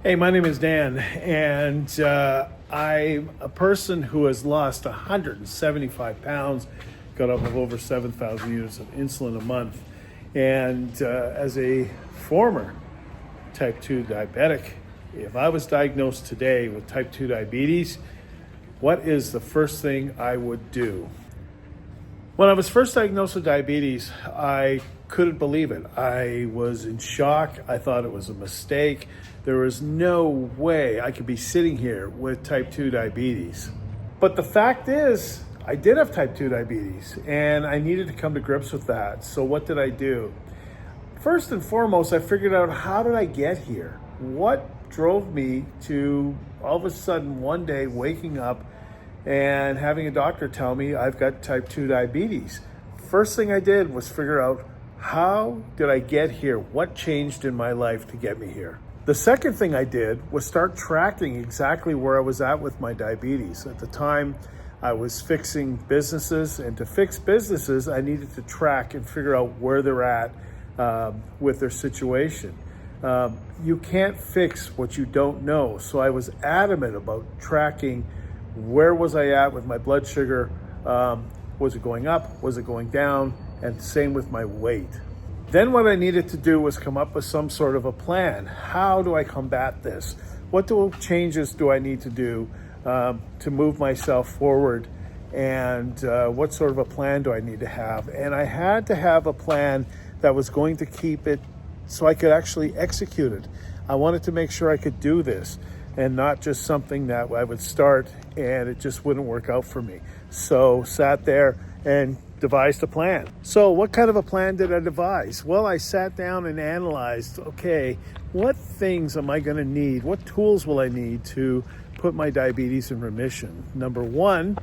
Hey, my name is Dan, and I'm a person who has lost 175 pounds, got up of over 7,000 units of insulin a month. And as a former type 2 diabetic, if I was diagnosed today with type 2 diabetes, what is the first thing I would do? When I was first diagnosed with diabetes, I couldn't believe it. I was in shock. I thought it was a mistake. There was no way I could be sitting here with type 2 diabetes. But the fact is, I did have type 2 diabetes, and I needed to come to grips with that. So what did I do? First and foremost, I figured out, how did I get here? What drove me to all of a sudden one day waking up and having a doctor tell me I've got type 2 diabetes? First thing I did was figure out, how did I get here? What changed in my life to get me here? The second thing I did was start tracking exactly where I was at with my diabetes. At the time, I was fixing businesses, and to fix businesses, I needed to track and figure out where they're at with their situation. You can't fix what you don't know. So I was adamant about tracking where was I at with my blood sugar. Was it going up? Was it going down? And same with my weight. Then what I needed to do was come up with some sort of a plan. How do I combat this? What changes do I need to do to move myself forward? And what sort of a plan do I need to have? And I had to have a plan that was going to keep it so I could actually execute it. I wanted to make sure I could do this, and not just something that I would start and it just wouldn't work out for me. So sat there and devised a plan. So what kind of a plan did I devise? Well, I sat down and analyzed, okay, what things am I gonna need? What tools will I need to put my diabetes in remission? Number one,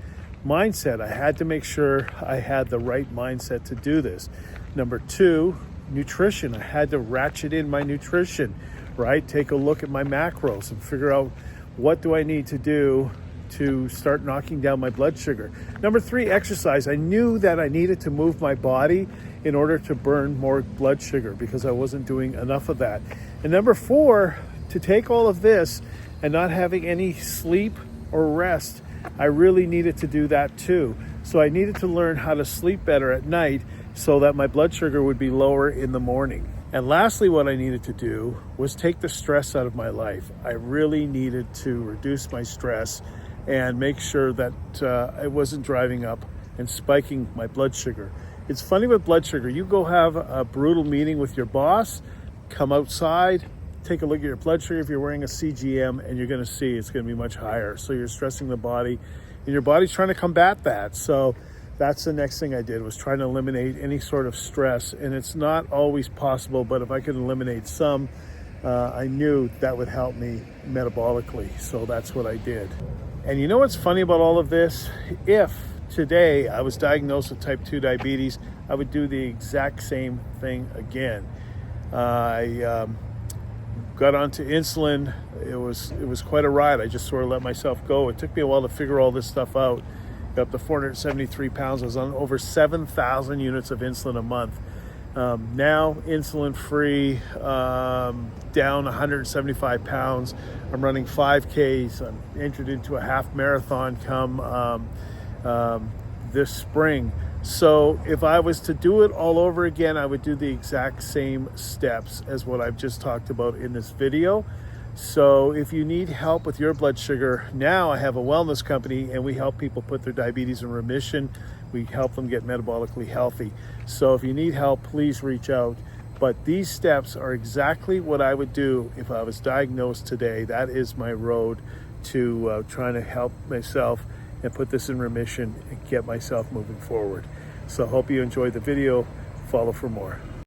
mindset. I had to make sure I had the right mindset to do this. Number two, nutrition. I had to ratchet in my nutrition, right? Take a look at my macros and figure out, what do I need to do to start knocking down my blood sugar. Number three, exercise. I knew that I needed to move my body in order to burn more blood sugar because I wasn't doing enough of that. And number four, to take all of this and not having any sleep or rest, I really needed to do that too. So I needed to learn how to sleep better at night so that my blood sugar would be lower in the morning. And lastly, what I needed to do was take the stress out of my life. I really needed to reduce my stress and make sure that I wasn't driving up and spiking my blood sugar. It's funny with blood sugar. You go have a brutal meeting with your boss, come outside, take a look at your blood sugar if you're wearing a CGM, and you're gonna see it's gonna be much higher. So you're stressing the body, and your body's trying to combat that. So that's the next thing I did, was trying to eliminate any sort of stress. And it's not always possible, but if I could eliminate some, I knew that would help me metabolically. So that's what I did. And you know what's funny about all of this? If today I was diagnosed with type 2 diabetes, I would do the exact same thing again. I got onto insulin. It was quite a ride. I just sort of let myself go. It took me a while to figure all this stuff out. Got up to 473 pounds. I was on over 7,000 units of insulin a month. Now insulin free, down 175 pounds. I'm running 5Ks. I'm entered into a half marathon come this spring. So if I was to do it all over again, I would do the exact same steps as what I've just talked about in this video. So if you need help with your blood sugar, now I have a wellness company, and we help people put their diabetes in remission. We help them get metabolically healthy. So if you need help, please reach out. But these steps are exactly what I would do if I was diagnosed today. That is my road to trying to help myself and put this in remission and get myself moving forward. So hope you enjoyed the video. Follow for more.